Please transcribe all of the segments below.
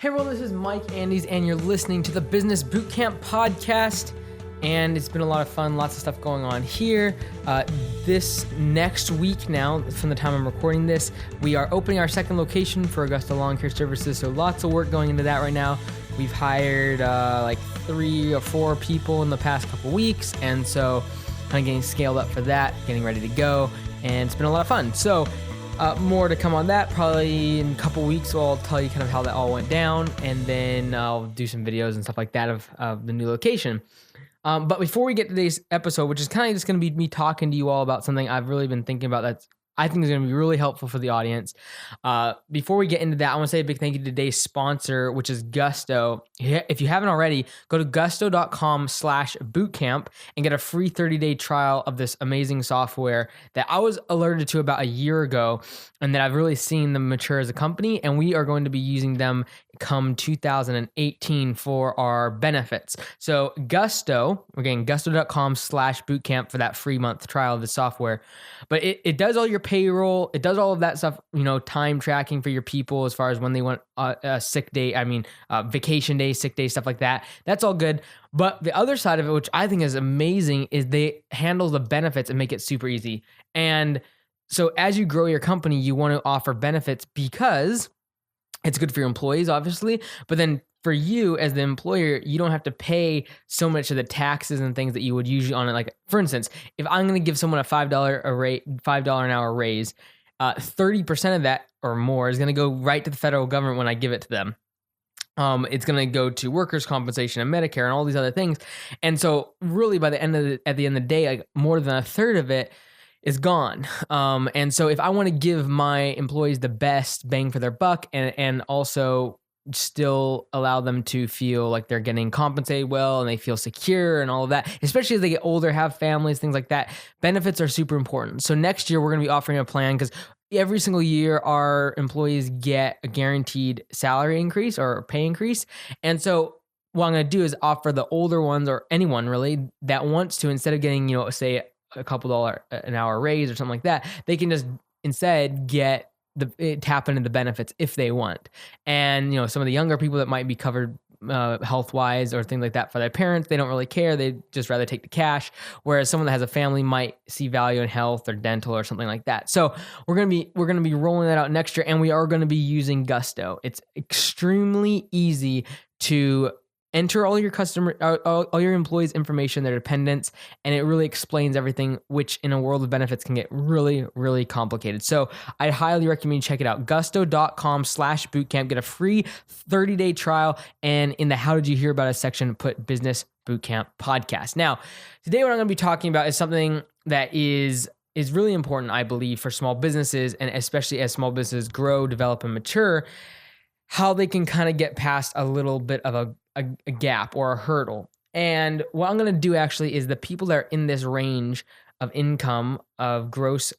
Hey everyone, this is Mike Andes, and you're listening to the Business Bootcamp podcast. And it's been a lot of fun, lots of stuff going on here. This next week now, from the time I'm recording this, we are opening our second location for Augusta Lawn Care Services. So lots of work going into that right now. We've hired like 3 or 4 people in the past couple weeks. And so kind of getting scaled up for that, getting ready to go. And it's been a lot of fun. So more to come on that. Probably in a couple weeks, I'll tell you kind of how that all went down. And then I'll do some videos and stuff like that of the new location. But before we get to today's episode, which is kind of just going to be me talking to you all about something I've really been thinking about that's I think is going to be really helpful for the audience. Before we get into that, I want to say a big thank you to today's sponsor, which is Gusto. If you haven't already, go to gusto.com/bootcamp and get a free 30-day trial of this amazing software that I was alerted to about a year ago and that I've really seen them mature as a company. And we are going to be using them come 2018 for our benefits. So Gusto, again, gusto.com/bootcamp for that free month trial of the software. But it does all your payroll. It does all of that stuff, time tracking for your people as far as when they want a sick day, vacation day, sick day, stuff like that. That's all good. But the other side of it, which I think is amazing, is they handle the benefits and make it super easy. And so as you grow your company, you want to offer benefits because it's good for your employees, obviously, but then for you as the employer, you don't have to pay so much of the taxes and things that you would usually on it. Like, for instance, if I'm going to give someone a $5 an hour raise, 30% of that or more is going to go right to the federal government when I give it to them. It's going to go to workers' compensation and Medicare and all these other things. And so really at the end of the day, like more than a third of it is gone. And so if I want to give my employees the best bang for their buck and also still allow them to feel like they're getting compensated well and they feel secure and all of that, especially as they get older, have families, things like that, benefits are super important. So next year we're going to be offering a plan because every single year our employees get a guaranteed salary increase or pay increase. And so what I'm going to do is offer the older ones or anyone really that wants to, instead of getting, say a couple $1 an hour raise or something like that, they can just instead tap into the benefits if they want. And some of the younger people that might be covered health wise or things like that for their parents, they don't really care. They just rather take the cash. Whereas someone that has a family might see value in health or dental or something like that. So we're gonna be rolling that out next year, and we are going to be using Gusto. It's extremely easy to enter all your all your employees' information, their dependents, and it really explains everything, which in a world of benefits can get really, really complicated. So I highly recommend you check it out. Gusto.com/bootcamp. Get a free 30-day trial. And in the How Did You Hear About Us section, put Business Bootcamp Podcast. Now, today what I'm going to be talking about is something that is really important, I believe, for small businesses, and especially as small businesses grow, develop, and mature, how they can kind of get past a little bit of a gap or a hurdle. And what I'm going to do actually is the people that are in this range of income, of gross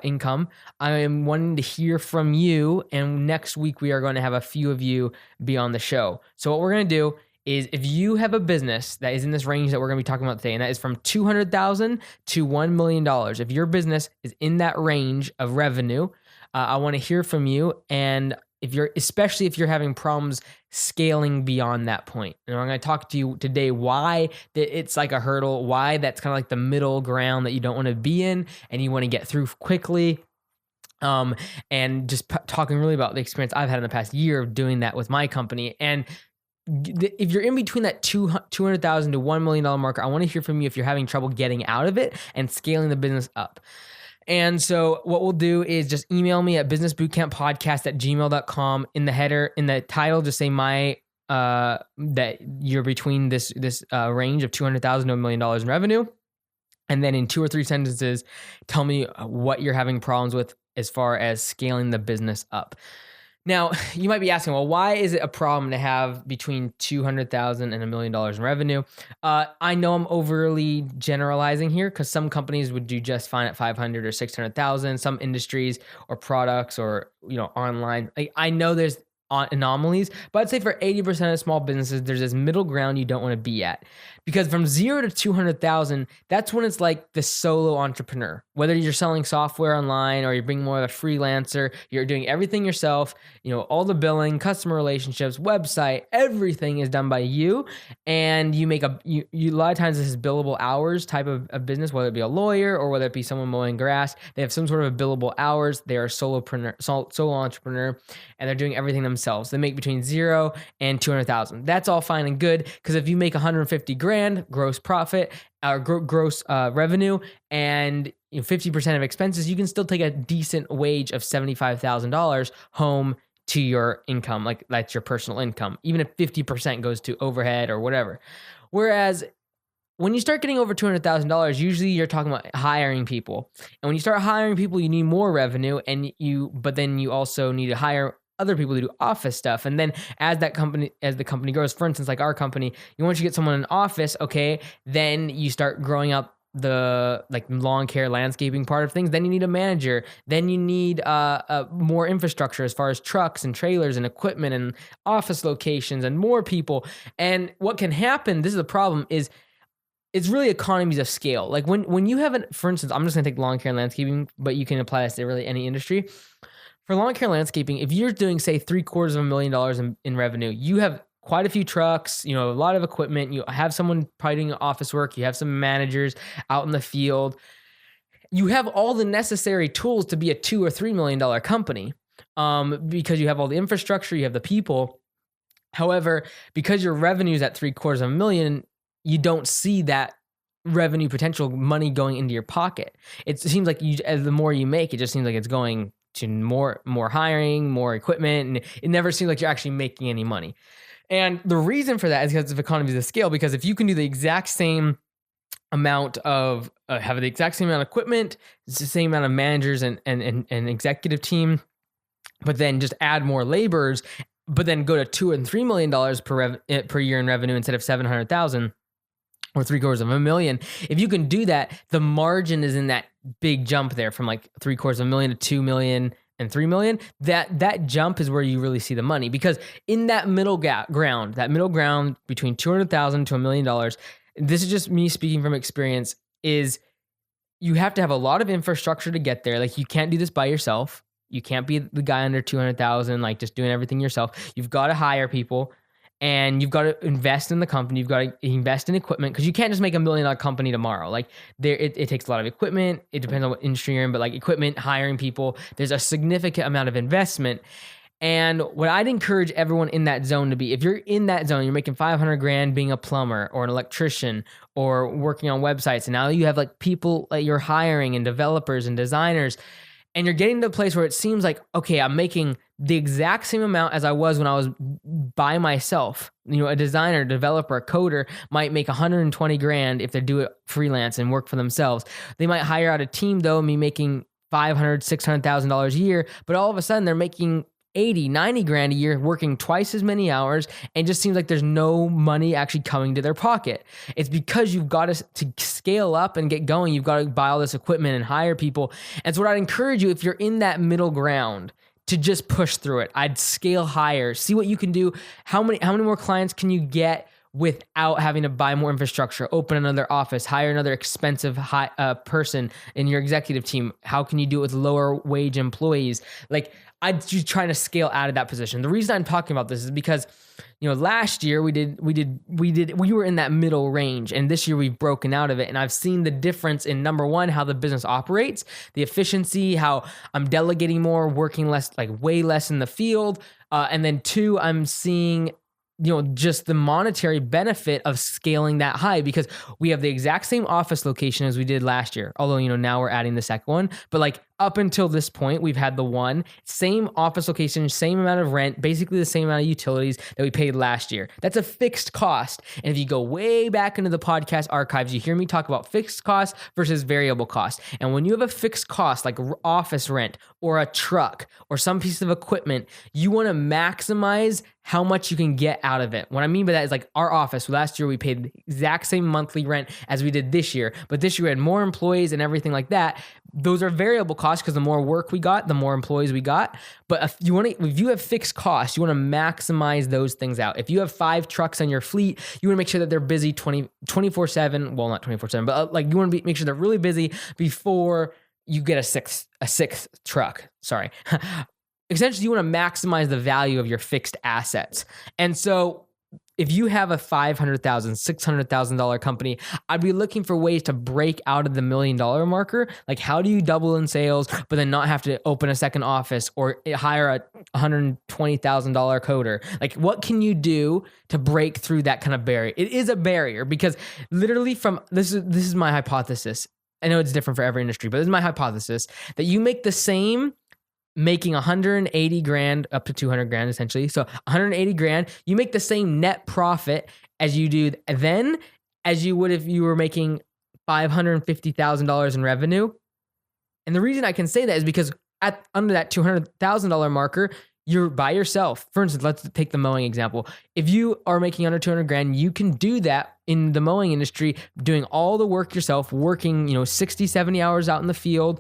income, I am wanting to hear from you. And next week, we are going to have a few of you be on the show. So what we're going to do is, if you have a business that is in this range that we're going to be talking about today, and that is from $200,000 to $1 million, if your business is in that range of revenue, I want to hear from you. And especially if you're having problems scaling beyond that point. And I'm going to talk to you today why it's like a hurdle, why that's kind of like the middle ground that you don't want to be in and you want to get through quickly. And just talking really about the experience I've had in the past year of doing that with my company. And if you're in between that $200,000 to $1 million marker, I want to hear from you if you're having trouble getting out of it and scaling the business up. And so what we'll do is just email me at businessbootcamppodcast@gmail.com. In the header, in the title, just say that you're between this range of $200,000 to $1 million in revenue. And then in 2 or 3 sentences, tell me what you're having problems with as far as scaling the business up. Now, you might be asking, well, why is it a problem to have between $200,000 and $1 million in revenue? I know I'm overly generalizing here because some companies would do just fine at $500,000 or $600,000. Some industries or products or online. I know there's anomalies, but I'd say for 80% of small businesses, there's this middle ground you don't want to be at. Because from 0 to 200,000, that's when it's like the solo entrepreneur. Whether you're selling software online or you're being more of a freelancer, you're doing everything yourself, all the billing, customer relationships, website, everything is done by you. And you make you a lot of times this is billable hours type of business, whether it be a lawyer or whether it be someone mowing grass. They have some sort of billable hours. They are a solo entrepreneur, and they're doing everything themselves. They make between 0 and 200,000. That's all fine and good, because if you make 150 grand gross profit or gross revenue and 50% of expenses, you can still take a decent wage of $75,000 home to your income. Like that's your personal income, even if 50% goes to overhead or whatever. Whereas when you start getting over $200,000, usually you're talking about hiring people. And when you start hiring people, you need more revenue, but then you also need to hire other people to do office stuff. And then as the company grows, for instance, like our company, once you get someone in an office, okay, then you start growing up the like lawn care landscaping part of things. Then you need a manager. Then you need more infrastructure as far as trucks and trailers and equipment and office locations and more people. And what can happen, this is the problem, is it's really economies of scale. Like when you have for instance, I'm just gonna take lawn care and landscaping, but you can apply this to really any industry. For lawn care and landscaping, if you're doing, say, $750,000 in revenue, you have quite a few trucks, a lot of equipment, you have someone probably doing office work, you have some managers out in the field. You have all the necessary tools to be a $2 or $3 million company, because you have all the infrastructure, you have the people. However, because your revenue is at $750,000, you don't see that revenue potential money going into your pocket. It seems like as the more you make, it just seems like it's going to more hiring, more equipment, and it never seems like you're actually making any money. And the reason for that is because of economies of scale. Because if you can do the exact same amount of have the exact same amount of equipment, it's the same amount of managers and executive team, but then just add more laborers, but then go to $2 and $3 million per year in revenue instead of 700,000 or $750,000. If you can do that, the margin is in that big jump there from like $750,000 to $2 million and $3 million. That jump is where you really see the money, because in that middle ground between $200,000 to $1 million, this is just me speaking from experience, is you have to have a lot of infrastructure to get there. Like you can't do this by yourself. You can't be the guy under 200,000, like just doing everything yourself. You've got to hire people. And you've got to invest in the company. You've got to invest in equipment, because you can't just make $1 million company tomorrow. Like it takes a lot of equipment. It depends on what industry you're in, but like equipment, hiring people, there's a significant amount of investment. And what I'd encourage everyone in that zone to be, if you're in that zone, you're making 500 grand being a plumber or an electrician or working on websites, and now you have like people that you're hiring and developers and designers, and you're getting to a place where it seems like, okay, I'm making the exact same amount as I was when I was by myself. A designer, developer, a coder might make 120 grand if they do it freelance and work for themselves. They might hire out a team though, me making $500,000, $600,000 a year, but all of a sudden they're making 80, 90 grand a year, working twice as many hours, and just seems like there's no money actually coming to their pocket. It's because you've got to scale up and get going. You've got to buy all this equipment and hire people. And so what I'd encourage you, if you're in that middle ground, to just push through it. I'd scale higher, see what you can do. How many more clients can you get without having to buy more infrastructure, open another office, hire another expensive person in your executive team? How can you do it with lower wage employees? Like, I'm just trying to scale out of that position. The reason I'm talking about this is because, last year we were in that middle range, and this year we've broken out of it. And I've seen the difference in, number one, how the business operates, the efficiency, how I'm delegating more, working less, like way less in the field. And then two, I'm seeing just the monetary benefit of scaling that high, because we have the exact same office location as we did last year. Although, now we're adding the second one, but like up until this point, we've had the one same office location, same amount of rent, basically the same amount of utilities that we paid last year. That's a fixed cost. And if you go way back into the podcast archives, you hear me talk about fixed costs versus variable costs. And when you have a fixed cost, like office rent or a truck or some piece of equipment, you want to maximize how much you can get out of it. What I mean by that is like our office. Last year, we paid the exact same monthly rent as we did this year, but this year we had more employees and everything like that. those are variable costs because the more work we got, the more employees we got. But if you have fixed costs, you want to maximize those things out. If you have 5 trucks on your fleet, you want to make sure that they're busy 24/7. Well, not 24/7, but like you want to make sure they're really busy before you get a sixth truck. Sorry. Essentially, you want to maximize the value of your fixed assets. And so if you have a $500,000, $600,000 company, I'd be looking for ways to break out of the $1 million marker. Like, how do you double in sales, but then not have to open a second office or hire a $120,000 coder? Like, what can you do to break through that kind of barrier? It is a barrier because literally this is my hypothesis. I know it's different for every industry, but this is my hypothesis that you make the same making 180 grand up to 200 grand essentially. So 180 grand, you make the same net profit as you do then as you would if you were making $550,000 in revenue. And the reason I can say that is because under that $200,000 marker, you're by yourself. For instance, let's take the mowing example. If you are making under 200 grand, you can do that in the mowing industry, doing all the work yourself, working, 60, 70 hours out in the field,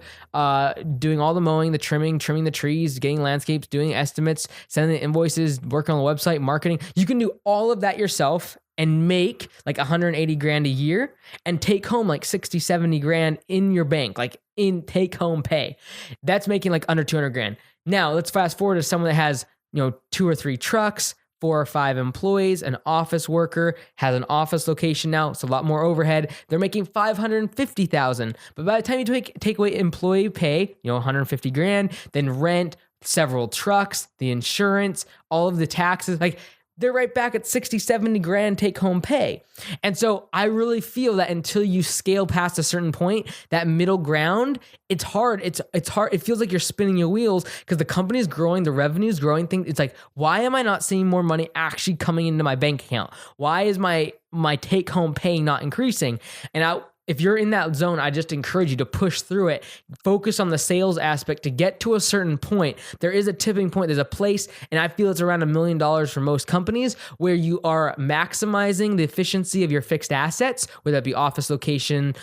doing all the mowing, the trimming the trees, getting landscapes, doing estimates, sending the invoices, working on the website, marketing. You can do all of that yourself and make like 180 grand a year and take home like 60, 70 grand in your bank, like in take home pay. That's making like under 200 grand. Now let's fast forward to someone that has, 2 or 3 trucks, 4 or 5 employees, an office worker, has an office location now. It's a lot more overhead. They're making $550,000. But by the time you take away employee pay, 150 grand, then rent, several trucks, the insurance, all of the taxes, like they're right back at 60, 70 grand take home pay. And so I really feel that until you scale past a certain point, that middle ground, it's hard. It's hard. It feels like you're spinning your wheels because the company is growing, the revenue is growing. It's like, why am I not seeing more money actually coming into my bank account? Why is my take home pay not increasing? And if you're in that zone, I just encourage you to push through it. Focus on the sales aspect to get to a certain point. There is a tipping point. There's a place, and I feel it's around $1 million for most companies where you are maximizing the efficiency of your fixed assets, whether that be office location,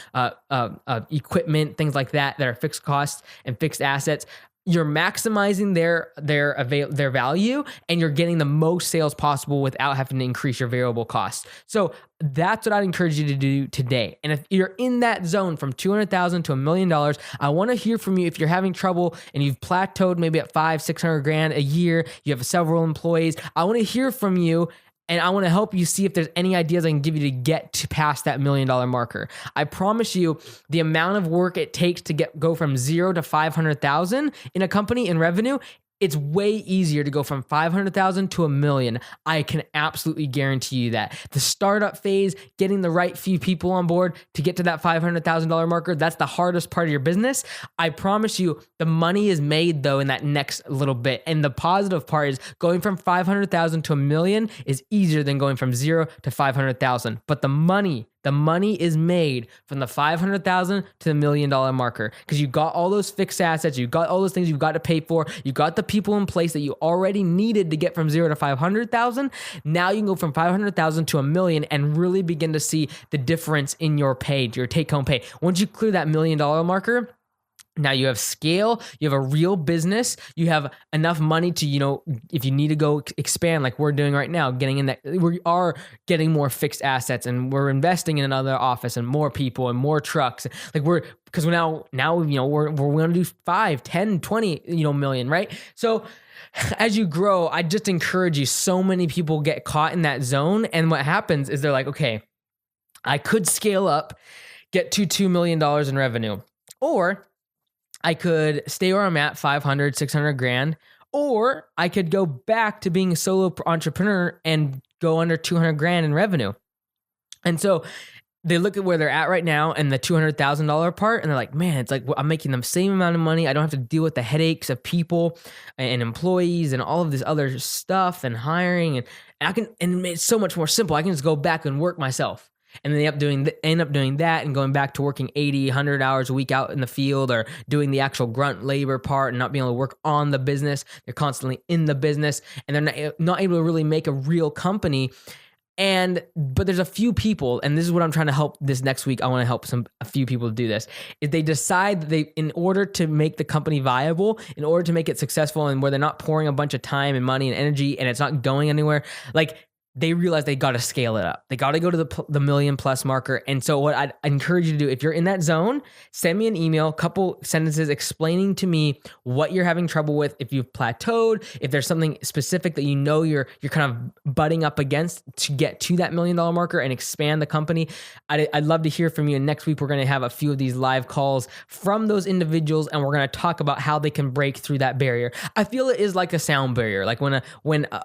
equipment, things like that are fixed costs and fixed assets. You're maximizing their value, and you're getting the most sales possible without having to increase your variable costs. So that's what I'd encourage you to do today. And if you're in that zone from $200,000 to $1 million, I want to hear from you. If you're having trouble and you've plateaued maybe at 500-600 grand a year, you have several employees, I want to hear from you. And I want to help you see if there's any ideas I can give you to get to past that $1 million marker. I promise you, the amount of work it takes to go from 0 to 500,000 in a company in revenue, it's way easier to go from 500,000 to $1 million. I can absolutely guarantee you that. The startup phase, getting the right few people on board to get to that $500,000 marker, that's the hardest part of your business. I promise you, the money is made though in that next little bit. And the positive part is going from 500,000 to $1 million is easier than going from 0 to 500,000. But the money is made from the 500,000 to the $1 million marker because you got all those fixed assets, you got all those things you've got to pay for, you got the people in place that you already needed to get from 0 to 500,000. Now you can go from 500,000 to $1 million and really begin to see the difference in your pay, your take-home pay. Once you clear that $1 million marker, now you have scale, you have a real business, you have enough money to, if you need to go expand like we're doing right now, getting in that, we are getting more fixed assets and we're investing in another office and more people and more trucks. Like because now, we're going to do 5, 10, 20, million, right? So as you grow, I just encourage you, so many people get caught in that zone. And what happens is they're like, okay, I could scale up, get to $2 million in revenue, or I could stay where I'm at, 500, 600 grand, or I could go back to being a solo entrepreneur and go under 200 grand in revenue. And so they look at where they're at right now and the $200,000 part, and they're like, man, it's like I'm making the same amount of money. I don't have to deal with the headaches of people and employees and all of this other stuff and hiring. And it's so much more simple. I can just go back and work myself. And then they end up doing that and going back to working 80, 100 hours a week out in the field or doing the actual grunt labor part and not being able to work on the business. They're constantly in the business and they're not able to really make a real company. But there's a few people, and this is what I'm trying to help this next week. I want to help a few people do this. If they decide that in order to make the company viable, in order to make it successful, and where they're not pouring a bunch of time and money and energy, and it's not going anywhere, like they realize they got to scale it up. They got to go to the million plus marker. And so what I'd encourage you to do, if you're in that zone, send me an email, couple sentences explaining to me what you're having trouble with, if you've plateaued, if there's something specific that you know you're kind of butting up against to get to that $1 million marker and expand the company. I'd love to hear from you. And next week, we're going to have a few of these live calls from those individuals, and we're going to talk about how they can break through that barrier. I feel it is like a sound barrier. Like when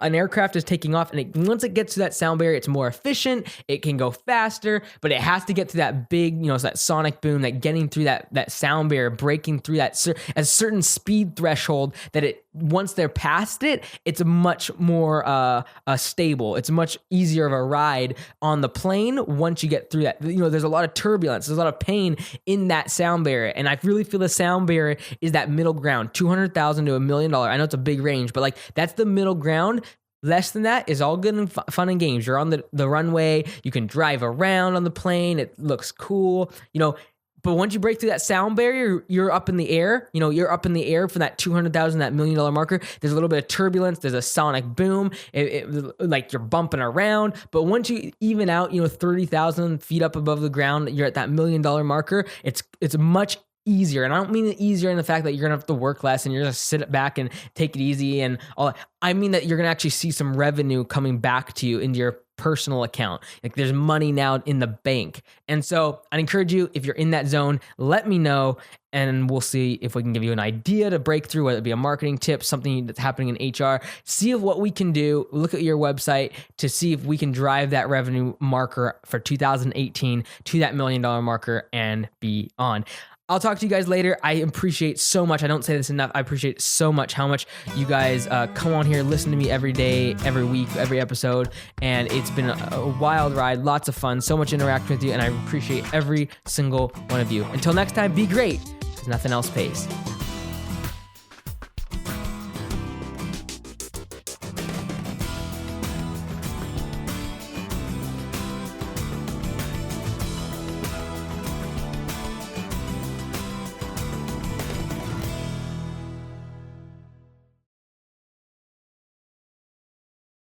an aircraft is taking off, and once it gets to that sound barrier, it's more efficient, it can go faster, but it has to get to that big, that sonic boom, that getting through that sound barrier, breaking through that a certain speed threshold that once they're past it, it's much more stable. It's much easier of a ride on the plane once you get through that. There's a lot of turbulence, there's a lot of pain in that sound barrier, and I really feel the sound barrier is that middle ground, $200,000 to $1 million. I know it's a big range, but like that's the middle ground. Less than that is all good and fun and games. You're on the runway. You can drive around on the plane. It looks cool, But once you break through that sound barrier, you're up in the air. You're up in the air for that $200,000, that $1 million marker. There's a little bit of turbulence. There's a sonic boom. Like you're bumping around. But once you even out, 30,000 feet up above the ground, you're at that $1 million marker. It's much easier. And I don't mean it easier in the fact that you're going to have to work less and you're going to sit back and take it easy and all that. I mean that you're going to actually see some revenue coming back to you into your personal account. Like there's money now in the bank. And so I'd encourage you, if you're in that zone, let me know and we'll see if we can give you an idea to break through, whether it be a marketing tip, something that's happening in HR. See if what we can do, look at your website to see if we can drive that revenue marker for 2018 to that $1 million marker and beyond. I'll talk to you guys later. I appreciate so much. I don't say this enough. I appreciate so much how much you guys come on here, listen to me every day, every week, every episode. And it's been a wild ride, lots of fun, so much interaction with you. And I appreciate every single one of you. Until next time, be great, because nothing else pays.